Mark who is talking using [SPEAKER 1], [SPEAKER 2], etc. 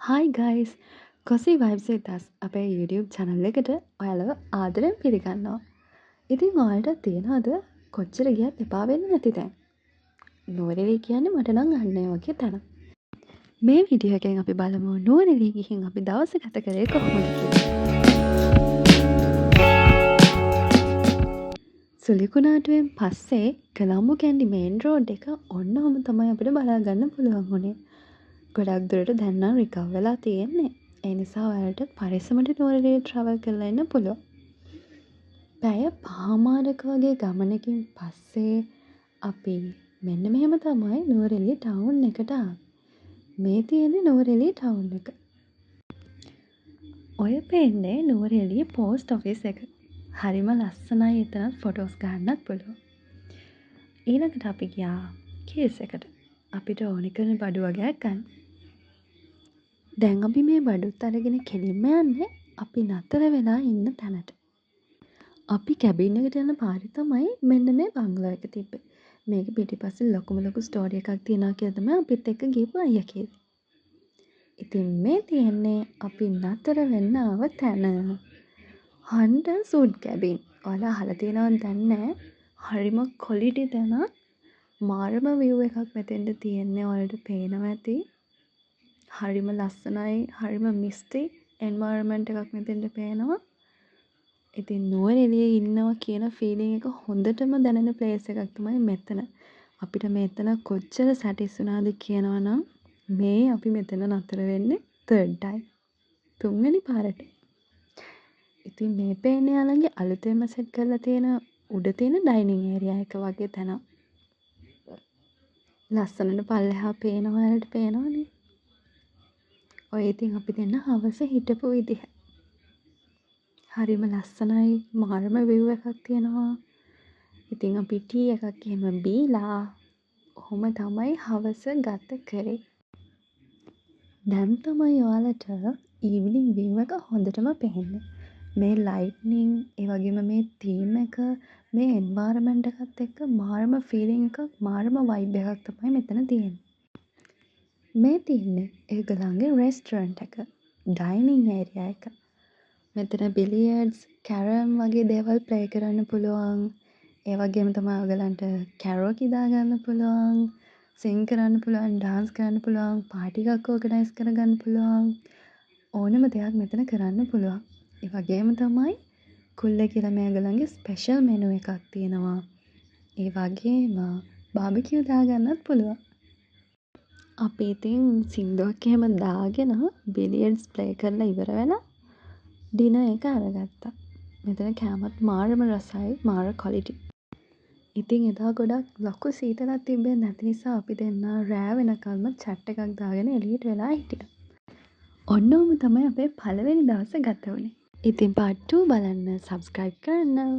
[SPEAKER 1] Hi guys, Cozy Vibes with us අපේ YouTube channel එකට ඔයාලව ආදරෙන් පිළිගන්නවා. ඉතින් ඔයාලට තියෙනවද කොච්චර ගියත් එපා වෙන්නේ නැති තැන්? නුවරඑළිය කියන්නේ මට නම් අන්න ඒ වගේ තැනක්. මේ වීඩියෝ එකෙන් අපි බලමු නුවරඑළිය ගිහින් අපි දවස ගත කරේ කොහොමද කියලා. සුලිකුණාටුවෙන් පස්සේ කොළඹ කැන්ඩි මේන් රෝඩ් එක ඔන්න ඔහම තමයි අපිට බලා ගන්න පුළුවන් වුණේ. ගොඩක් දුරට දැන් නම් රිකවර් වෙලා තියෙන්නේ. ඒ නිසා ඔයාලට පරිස්සමට නුවරඑළිය ට්‍රැවල් කරලා එන්න පුළුවන්. පැය පහමාරක වගේ ගමනකින් පස්සේ අපි මෙන්න මෙහෙම තමයි නුවරඑළිය ටවුන් එකට ආවේ. මේ තියෙන්නේ නුවරඑළිය ටවුන් එක. ඔය පේන්නේ නුවරඑළිය පෝස්ට් ඔෆිස් එක. හරිම ලස්සනයි, එතනත් ෆොටෝස් ගන්නත් පුළුවන්. ඊළඟට අපි ගියා කේස් එකට. අපිට ඕනි කරන බඩු වගේක් ගන්න. දැන් අපි මේ බඩුත් අරගෙන කෙලින්ම යන්නේ අපි නතර වෙලා ඉන්න තැනට. අපි කැබින් එකට යන පාරේ තමයි මෙන්න මේ බංගලෝ එක තිබ්බේ. මේක පිටිපස්සේ ලොකුම ලොකු ස්ටෝරි එකක් තියෙනවා කියලා තමයි අපිත් එක්ක ගිහපු අයියා කිව්වේ. ඉතින් මේ තියෙන්නේ අපි නතර වෙන්න ආව තැන. Hunter suit cabin. ඔයාලා අහලා තියෙනවද දන්නේ නැහැ. හරිම ක්වොලිටි තැනක්. මාරම view එකක් මෙතෙන්ට තියෙන්නේ. ඔයාලට පේනවා ඇති. හරිම ලස්සනයි, හරිම මිස්ටික් එන්වයරන්මන්ට් එකක් මෙතෙන්ට පේනවා. ඉතින් නුවරඑළියේ ඉන්නවා කියන ෆීලිං එක හොඳටම දැනෙන ප්ලේස් එකක් තමයි මෙතන. අපිට මෙතන කොච්චර සැටිස් වුණාද කියනවා නම් මේ අපි මෙතන නතර වෙන්නේ තර්ඩ් ටයිම්. තුන්වෙනි පාරට. ඉතින් මේ පේන්නේ යාළගේ අලුතෙන්ම සෙට් කරලා තියෙන උඩ තියෙන ඩයිනින් ඒරියා එක වගේ තැනක්. ලස්සනට පල්ලෙහා පේනවා, ඔයාලට පේනවනේ. ඔය ඉතින් අපි දෙන්න හවස හිටපු විදිහ. හරිම ලස්සනයි, මාරම view එකක් තියෙනවා. ඉතින් අපි ටී එකක් එහෙම බීලා ඔහොම තමයි හවස ගත කරේ. දැන් තමයි ඔයාලට ඊවිනිං view එක හොඳටම පේන්නේ. මේ ලයිට්නින්, ඒ වගේම මේ තීම් එක, මේ එන්වයරන්මන්ට් එකත් එක්ක මාරම ෆීලිං එකක්, මාරම වයිබ් එකක් තමයි මෙතන තියෙන්නේ. මේ තියෙන්නේ ඒගොල්ලන්ගේ රෙස්ටොරන්ට් එක, ඩයිනින් ඒරියා එක. මෙතන බිලියර්ඩ්ස්, කැරම් වගේ දේවල් ප්ලේ කරන්න පුළුවන්. ඒ වගේම තමයි ඔයගලන්ට කැරෝකි දාගන්න පුළුවන්, සිං කරන්න පුළුවන්, ඩාන්ස් කරන්න පුළුවන්, පාටි එකක් ඕගනයිස් කරගන්න පුළුවන්. ඕනම දෙයක් මෙතන කරන්න පුළුවන්. ඒ වගේම තමයි කුල්ල කියලා මේගොල්ලන්ගේ ස්පෙෂල් මෙනු එකක් තියෙනවා. ඒ වගේම බාබකියු දාගන්නත් පුළුවන්. අපි ඉතින් සින්දුවක් එහෙම දාගෙන බිලියර්ඩ්ස් ප්ලේ කරලා ඉවර වෙලා ඩිනර් එක අරගත්තා. මෙතන කෑමත් මාරම රසයි, මාර ක්වොලිටි. ඉතින් එදා ගොඩක් ලොකු සීතලක් තිබ්බේ නැති නිසා අපි දෙන්න රෑ වෙනකල්ම චැට් එකක් දාගෙන එළියට වෙලා හිටියා. ඔන්න ඔහම තමයි අපේ පළවෙනි දවස ගත වුණේ. ඉතින් part 2 බලන්න සබ්ස්ක්‍රයිබ් කරන්න.